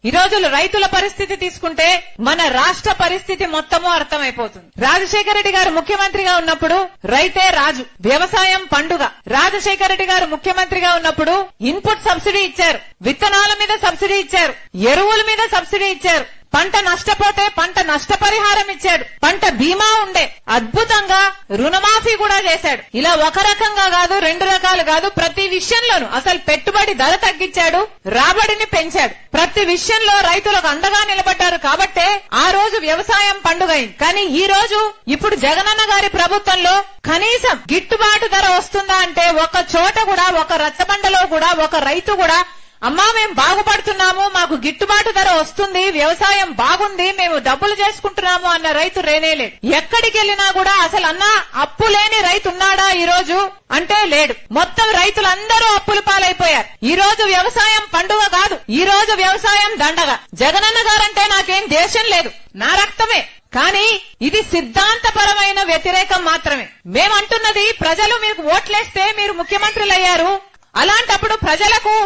ఈ రోజులు రైతుల పరిస్థితి తీసుకుంటే మన రాష్ట్ర పరిస్థితి మొత్తము అర్థమైపోతుంది. రాజశేఖర రెడ్డి గారు ముఖ్యమంత్రిగా ఉన్నప్పుడు రైతే రాజు, వ్యవసాయం పండుగ. రాజశేఖర రెడ్డి గారు ముఖ్యమంత్రిగా ఉన్నప్పుడు ఇన్పుట్ సబ్సిడీ ఇచ్చారు, విత్తనాల మీద సబ్సిడీ ఇచ్చారు, ఎరువుల మీద సబ్సిడీ ఇచ్చారు, పంట నష్టపోతే పంట నష్టపరిహారం ఇచ్చాడు, పంట బీమా ఉండే, అద్భుతంగా రుణమాఫీ కూడా చేశాడు. ఇలా ఒక రకంగా కాదు, రెండు రకాలు కాదు, ప్రతి విషయంలోనూ అసలు పెట్టుబడి ధర తగ్గించాడు, రాబడిని పెంచాడు. ప్రతి విషయంలో రైతులకు అండగా నిలబడ్డారు. కాబట్టే ఆ రోజు వ్యవసాయం పండుగ అయింది. కానీ ఈ రోజు ఇప్పుడు జగనన్న గారి ప్రభుత్వంలో కనీసం గిట్టుబాటు ధర వస్తుందా అంటే ఒక చోట కూడా, ఒక రచ్చబండలో కూడా ఒక రైతు కూడా అమ్మా మేము బాగుపడుతున్నాము, మాకు గిట్టుబాటు ధర వస్తుంది, వ్యవసాయం బాగుంది, మేము డబ్బులు చేసుకుంటున్నాము అన్న రైతు రేనేలేడు. ఎక్కడికి వెళ్లినా కూడా అసలు అన్నా అప్పు లేని రైతు ఉన్నాడా ఈ రోజు అంటే లేడు. మొత్తం రైతులందరూ అప్పుల పాలైపోయారు. ఈ రోజు వ్యవసాయం పండుగ కాదు, ఈ రోజు వ్యవసాయం దండగ. జగనన్న గారంటే నాకేం దేశం లేదు, నా రక్తమే. కానీ ఇది సిద్ధాంతపరమైన వ్యతిరేకం మాత్రమే. మేమంటున్నది ప్రజలు మీకు ఓట్లేస్తే మీరు ముఖ్యమంత్రులయ్యారు, అలాంటప్పుడు ప్రజలకు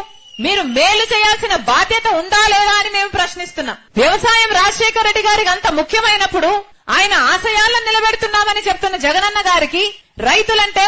మీరు మేలు చేయాల్సిన బాధ్యత ఉందా లేదా అని మేము ప్రశ్నిస్తున్నాం. వ్యవసాయం రాజశేఖర రెడ్డి గారికి అంత ముఖ్యమైనప్పుడు ఆయన ఆశయాలను నిలబెడుతున్నామని చెప్తున్న జగనన్న గారికి రైతులంటే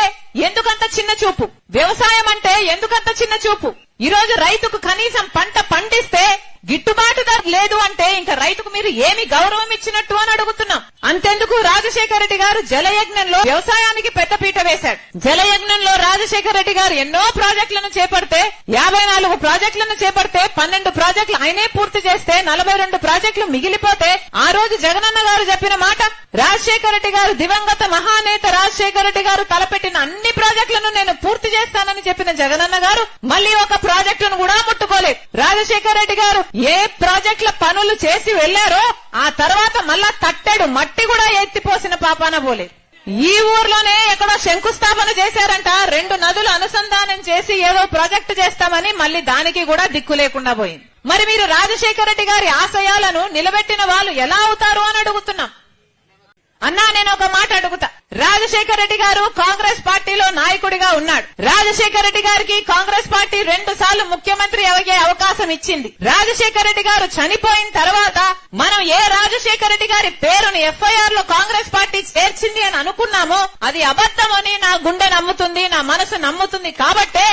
ఎందుకంత చిన్న చూపు, వ్యవసాయం అంటే ఎందుకంత చిన్న చూపు? ఈ రోజు రైతుకు కనీసం పంట పండిస్తే గిట్టుబాటు ధర లేదు అంటే ఇంకా రైతుకు మీరు ఏమి గౌరవం ఇచ్చినట్టు అని అడుగుతున్నాం. అంతెందుకు రాజశేఖర రెడ్డి గారు జలయజ్ఞంలో వ్యవసాయానికి పెద్దపీట వేశాడు. జలయజ్ఞంలో రాజశేఖర రెడ్డి గారు ఎన్నో ప్రాజెక్టులను చేపడితే 54 ప్రాజెక్టులను చేపడితే 12 ప్రాజెక్టులు ఆయనే పూర్తి చేస్తే 42 ప్రాజెక్టులు మిగిలిపోతే ఆ రోజు జగనన్న గారు చెప్పిన మాట, రాజశేఖర రెడ్డి గారు దివంగత మహానేత రాజశేఖర రెడ్డి గారు తలపెట్టిన అన్ని ప్రాజెక్టులను నేను పూర్తి చేస్తానని చెప్పిన జగనన్న గారు మళ్ళీ ఒక ప్రాజెక్టును కూడా ముట్టుకోలేదు. రాజశేఖర రెడ్డి గారు ఏ ప్రాజెక్టుల పనులు చేసి వెళ్లారో ఆ తర్వాత మళ్ళా తట్టెడు మట్టి కూడా ఎత్తిపోసిన పాపాన పోలేదు. ఈ ఊర్లోనే ఎక్కడో శంకుస్థాపన చేశారంట, 2 నదులు అనుసంధానం చేసి ఏదో ప్రాజెక్టు చేస్తామని మళ్ళీ దానికి కూడా దిక్కు లేకుండా పోయింది. మరి మీరు రాజశేఖర రెడ్డి గారి ఆశయాలను నిలబెట్టిన వాళ్ళు ఎలా అవుతారు అని అడుగుతున్నాం. అన్నా నేను ఒక మాట అడుగుతా, రాజశేఖర రెడ్డి గారు కాంగ్రెస్ పార్టీలో నాయకుడిగా ఉన్నాడు. రాజశేఖర రెడ్డి గారికి కాంగ్రెస్ పార్టీ 2 సార్లు ముఖ్యమంత్రి అయ్యే అవకాశం ఇచ్చింది. రాజశేఖర రెడ్డి గారు చనిపోయిన తర్వాత మనం ఏ రాజశేఖర రెడ్డి గారి పేరుని ఎఫ్ఐఆర్ లో కాంగ్రెస్ పార్టీ చేర్చింది అని అనుకున్నామో అది అబద్ధమని నా గుండె నమ్ముతుంది, నా మనసు నమ్ముతుంది. కాబట్టే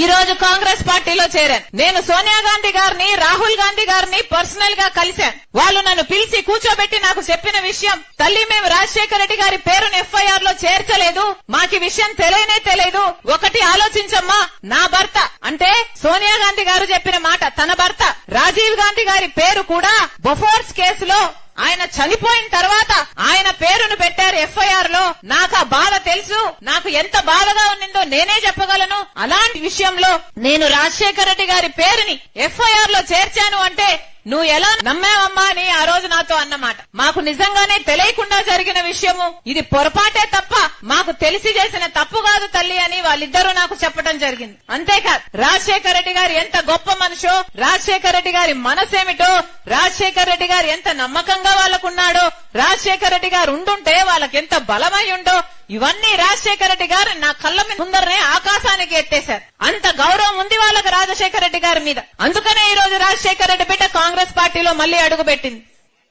ఈ రోజు కాంగ్రెస్ పార్టీలో చేరాను. నేను సోనియా గాంధీ గారిని, రాహుల్ గాంధీ గారిని పర్సనల్ గా కలిశాను. వాళ్ళు నన్ను పిలిచి కూర్చోబెట్టి నాకు చెప్పిన విషయం, తల్లి మేము రాజశేఖర రెడ్డి గారి పేరును ఎఫ్ఐఆర్ లో చేర్చలేదు, మాకు విషయం తెలియనే తెలియదు. ఒకటి ఆలోచించమ్మా, నా భర్త అంటే సోనియా గాంధీ గారు చెప్పిన మాట, తన భర్త రాజీవ్ గాంధీ గారి పేరు కూడా బొఫోర్స్ కేసులో ఆయన చనిపోయిన తర్వాత ఆయన పేరును పెట్టారు ఎఫ్ఐఆర్ లో. నాకు ఆ బాధ తెలుసు, నాకు ఎంత బాధగా ఉన్నిందో నేనే చెప్పగలను. అలాంటి విషయంలో నేను రాజశేఖర రెడ్డి గారి పేరుని ఎఫ్ఐఆర్ లో చేర్చాను అంటే నువ్వు ఎలా నమ్మావమ్మా అని ఆ రోజు నాతో అన్నమాట. మాకు నిజంగానే తెలియకుండా జరిగిన విషయము, ఇది పొరపాటే తప్ప మాకు తెలిసి చేసిన తప్పు కాదు తల్లి అని వాళ్ళిద్దరూ నాకు చెప్పడం జరిగింది. అంతేకాదు రాజశేఖర రెడ్డి గారు ఎంత గొప్ప మనిషో, రాజశేఖర రెడ్డి గారి మనసేమిటో, రాజశేఖర రెడ్డి గారు ఎంత నమ్మకంగా వాళ్ళకున్నాడో, రాజశేఖర రెడ్డి గారు ఉండుంటే వాళ్ళకి ఎంత బలమై ఉండో, ఇవన్నీ రాజశేఖర రెడ్డి గారు నా కళ్ళ ముందరనే ఆకాశానికి ఎత్తేశారు. అంత గౌరవం ఉంది వాళ్ళకి రాజశేఖర రెడ్డి గారి మీద. అందుకనే ఈ రోజు రాజశేఖర రెడ్డి బిడ్డ కాంగ్రెస్ పార్టీలో మళ్లీ అడుగుపెట్టింది.